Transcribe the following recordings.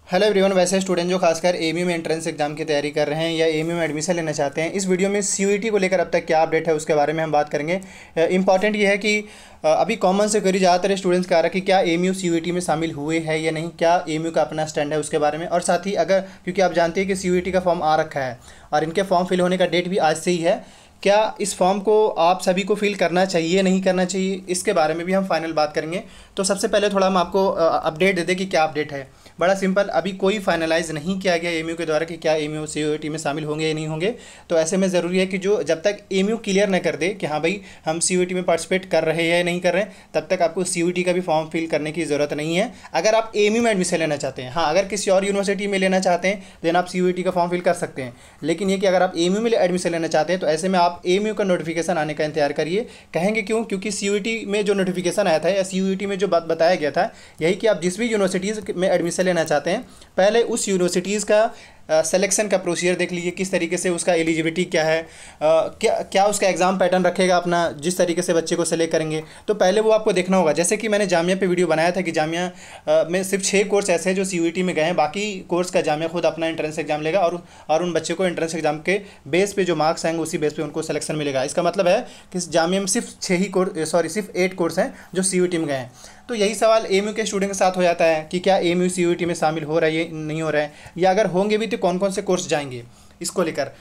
Hello everyone. वैसे student जो खासकर एमयू में एंट्रेंस एग्जाम की तैयारी कर रहे हैं या एमयू में एडमिशन लेना चाहते हैं, इस वीडियो में सीयूईटी को लेकर अब तक क्या अपडेट है उसके बारे में हम बात करेंगे। इंपॉर्टेंट ये है कि अभी कॉमन से क्वेरी ज़्यादातर स्टूडेंट्स का आ रहा है कि क्या एमयू सीयूईटी में शामिल हुए हैं या नहीं, क्या एमयू का अपना स्टैंड है उसके बारे में। और साथ ही अगर क्योंकि आप जानते हैं कि सीयूईटी का फॉर्म आ रखा है और इनके फॉर्म फिल होने का डेट भी आज से ही है, क्या इस फॉर्म को आप सभी को फिल करना चाहिए नहीं करना चाहिए, इसके बारे में भी हम फाइनल बात करेंगे। तो सबसे पहले थोड़ा हम आपको अपडेट दे दें कि क्या अपडेट है। बड़ा सिंपल, अभी कोई फाइनलाइज नहीं किया गया एमयू के द्वारा कि क्या एमयू सीयूईटी में शामिल होंगे या नहीं होंगे। तो ऐसे में ज़रूरी है कि जो जब तक एमयू क्लियर न कर दे कि हाँ भाई हम सीयूईटी में पार्टिसिपेट कर रहे हैं या नहीं कर रहे हैं, तब तक आपको सीयूईटी का भी फॉर्म फिल करने की ज़रूरत नहीं है अगर आप एमयू में एडमिशन लेना चाहते हैं। हाँ, अगर किसी और यूनिवर्सिटी में लेना चाहते हैं देन आप सीयूईटी का फॉर्म फिल कर सकते हैं। लेकिन ये कि अगर आप एमयू में एडमिशन लेना चाहते हैं तो ऐसे में आप एमयू का नोटिफिकेशन आने का इंतजार करिए। कहेंगे क्यों? क्योंकि सीयूईटी में जो नोटिफिकेशन आया था या सीयूईटी में जो बात बताया गया था यही कि आप जिस भी यूनिवर्सिटीज़ में एडमिशन लेना चाहते हैं पहले उस यूनिवर्सिटीज़ का सिलेक्शन का प्रोसीजर देख लीजिए, किस तरीके से उसका एलिजिबिलिटी क्या है, क्या उसका एग्ज़ाम पैटर्न रखेगा अपना, जिस तरीके से बच्चे को सेलेक्ट करेंगे। तो पहले वो आपको देखना होगा। जैसे कि मैंने जामिया पे वीडियो बनाया था कि जामिया में सिर्फ 6 कोर्स ऐसे हैं जो सीयूईटी में गए हैं, बाकी कोर्स का जामिया खुद अपना एंट्रेंस एग्जाम लेगा और उन बच्चे को एंट्रेंस एग्जाम के बेस पे जो मार्क्स आएंगे उसी बेस पे उनको सिलेक्शन मिलेगा। इसका मतलब है कि जामिया में सिर्फ 8 कोर्स हैं जो सीयूईटी में गए हैं। तो यही सवाल एमयू के स्टूडेंट के साथ हो जाता है कि क्या एमयू सीयूईटी में शामिल हो रहा है नहीं हो रहा है, या अगर होंगे भी तो कौन कौन से कोर्स जाएंगे इसको लेकर।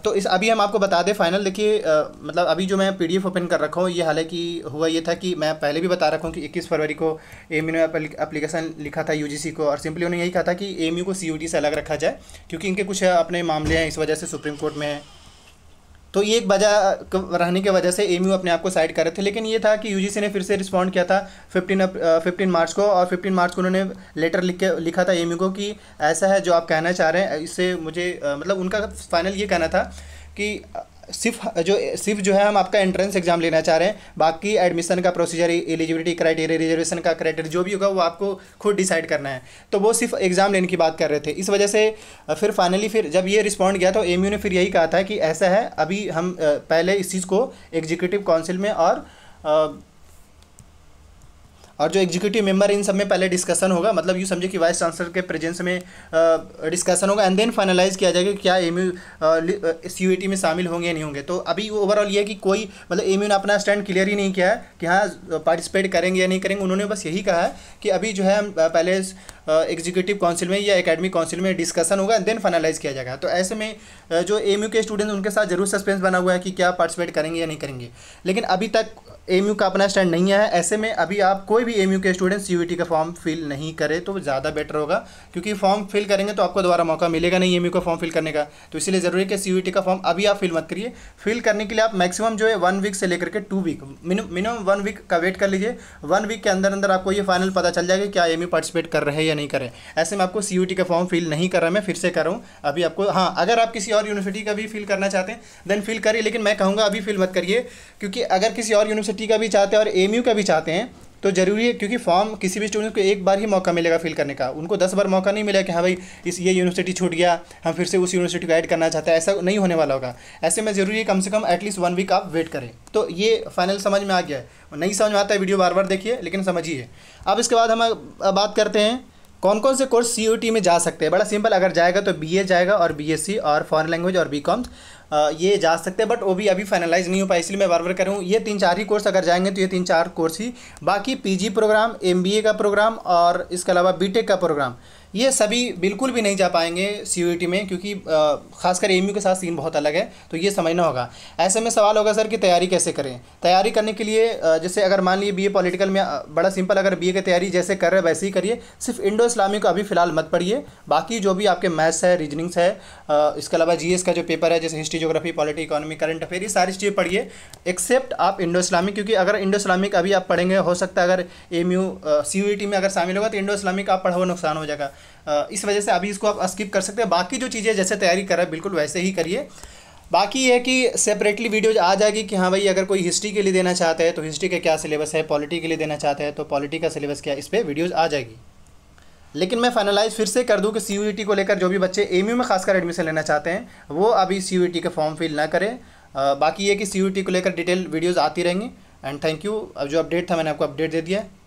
तो इस अभी हम आपको बता दें फाइनल। देखिए मतलब अभी जो मैं पीडीएफ ओपन कर रखा हूँ, ये हालांकि हुआ ये था कि मैं पहले भी बता रखा हूँ कि 21 फरवरी को एमयू ने एप्लीकेशन लिखा था यूजीसी को, और सिंपली उन्होंने यही कहा था कि एमयू को सीयूईटी से अलग रखा जाए क्योंकि इनके कुछ अपने मामले हैं, इस वजह से सुप्रीम कोर्ट में है। तो ये एक वजह रहने की वजह से एमयू अपने आप को साइड कर रहे थे। लेकिन ये था कि यूजीसी ने फिर से रिस्पॉन्ड किया था 15 मार्च को, और 15 मार्च को उन्होंने लेटर लिखा था एमयू को कि ऐसा है जो आप कहना चाह रहे हैं, इससे मुझे मतलब उनका फाइनल ये कहना था कि सिर्फ जो है हम आपका एंट्रेंस एग्जाम लेना चाह रहे हैं, बाकी एडमिशन का प्रोसीजर, एलिजिबिलिटी क्राइटेरिया, रिजर्वेशन का क्राइटेरिया जो भी होगा वो आपको खुद डिसाइड करना है। तो वो सिर्फ एग्ज़ाम लेने की बात कर रहे थे। इस वजह से फिर फाइनली फिर जब ये रिस्पॉन्ड गया तो एमयू ने फिर यही कहा था कि ऐसा है, अभी हम पहले इस चीज़ को एग्जीक्यूटिव काउंसिल में और जो एग्जीक्यूटिव मेंबर इन सब में पहले डिस्कशन होगा, मतलब यूँ समझे कि वाइस चांसलर के प्रेजेंस में डिस्कशन होगा एंड देन फाइनलाइज किया जाएगा कि क्या एमयू सीयूईटी में शामिल होंगे या नहीं होंगे। तो अभी ओवरऑल ये है कि कोई मतलब एमयू ने अपना स्टैंड क्लियर ही नहीं किया है कि हाँ पार्टिसिपेट करेंगे या नहीं करेंगे। उन्होंने बस यही कहा है कि अभी जो है हम पहले एग्जीक्यूटिव काउंसिल में या एकेडमिक काउंसिल में डिस्कशन होगा एंड देन फाइनलाइज किया जाएगा। तो ऐसे में जो एमयू के स्टूडेंट्स उनके साथ जरूर सस्पेंस बना हुआ है कि क्या पार्टिसिपेट करेंगे या नहीं करेंगे। लेकिन अभी तक एमयू का अपना स्टैंड नहीं है। ऐसे में अभी आप कोई भी एमयू के स्टूडेंट सीयूईटी का फॉर्म फिल नहीं करे तो ज़्यादा बेटर होगा, क्योंकि फॉर्म फिल करेंगे तो आपको दोबारा मौका मिलेगा नहीं एमयू का फॉर्म फिल करने का। तो इसलिए ज़रूरी है कि सीयूईटी का फॉर्म अभी आप फिल मत करिए। फिल करने के लिए आप मैक्सिमम जो है 1 वीक से लेकर के 2 वीक, मिनिमम 1 वीक का वेट कर लीजिए। 1 वीक के अंदर अंदर आपको ये फाइनल पता चल जाएगा क्या एमयू पार्टिसिपेट कर रहे हैं या नहीं कर रहे। ऐसे में आपको सीयूईटी का फॉर्म फिल नहीं कर रहा, मैं फिर से कर रहा हूँ अभी आपको। हाँ, अगर आप किसी और यूनिवर्सिटी का भी फिल करना चाहते हैं देन फिल करिए, लेकिन मैं कहूँगा अभी फिल मत करिए, क्योंकि अगर किसी और यूनिवर्सिटी का भी चाहते हैं और एमयू का भी चाहते हैं तो जरूरी है, क्योंकि फॉर्म किसी भी स्टूडेंट को एक बार ही मौका मिलेगा फिल करने का। उनको 10 बार मौका नहीं मिलेगा कि हाँ भाई ये यूनिवर्सिटी छूट गया, हम फिर से उस यूनिवर्सिटी को ऐड करना चाहते हैं, ऐसा नहीं होने वाला होगा। ऐसे में ज़रूरी है कम से कम एटलीस्ट 1 वीक आप वेट करें। तो ये फाइनल समझ में आ गया है। नहीं समझ में आता है वीडियो बार बार देखिए, लेकिन समझिए। अब इसके बाद हम बात करते हैं कौन कौन से कोर्स सीयूईटी में जा सकते हैं। बड़ा सिंपल, अगर जाएगा तो बीए जाएगा और बीएससी और फॉरेन लैंग्वेज और बीकॉम ये जा सकते हैं, बट वो भी अभी फाइनलाइज नहीं हो पाया, इसलिए मैं बार बार कर रहा हूँ। ये 3-4 ही कोर्स अगर जाएंगे तो ये 3-4 कोर्स ही, बाकी पीजी प्रोग्राम, एमबीए का प्रोग्राम और इसके अलावा बीटेक का प्रोग्राम ये सभी बिल्कुल भी नहीं जा पाएंगे सीयूईटी में, क्योंकि खासकर एमयू के साथ सीन बहुत अलग है। तो ये समझना होगा। ऐसे में सवाल होगा सर कि तैयारी कैसे करें। तैयारी करने के लिए जैसे अगर मान लीजिए बीए पॉलिटिकल में, बड़ा सिंपल, अगर बीए की तैयारी जैसे कर रहे हैं वैसे ही करिए। सिर्फ इंडो इस्लामिक को अभी फिलहाल मत पढ़िए, बाकी जो भी आपके मैथ्स है, रीजनिंग्स है, इसके अलावा जीएस का जो पेपर है जैसे history, geography, polity, economy, current affair, ये सारी चीज़ें पढ़िए एक्सेप्ट आप इंडो इस्लामिक। क्योंकि अगर इंडो इस्लामिक अभी आप पढ़ेंगे, हो सकता है अगर एमयू सीयूईटी में अगर शामिल होगा तो इंडो इस्लामिक आप पढ़ा हुआ नुकसान हो जाएगा। इस वजह से अभी इसको आप स्किप कर सकते हैं। बाकी जो चीज़ें जैसे तैयारी कर रहे हैं बिल्कुल वैसे ही करिए। बाकी ये है कि सेपरेटली वीडियोज आ जाएगी कि हाँ भाई अगर कोई हिस्ट्री के लिए देना चाहता है तो हिस्ट्री का क्या सिलेबस है, पॉलिटी के लिए देना चाहता है तो पॉलिटी का सिलेबस क्या है, इस पर वीडियोज़ आ जाएगी। लेकिन मैं फाइनलाइज फिर से कर दूं कि सीयूईटी को लेकर जो भी बच्चे एमयू में खासकर एडमिशन लेना चाहते हैं वो अभी सीयूईटी का फॉर्म फिल ना करें। बाकी ये कि सीयूईटी को लेकर डिटेल वीडियोज़ आती रहेंगी। And thank you. अब जो अपडेट था मैंने आपको अपडेट दे दिया है।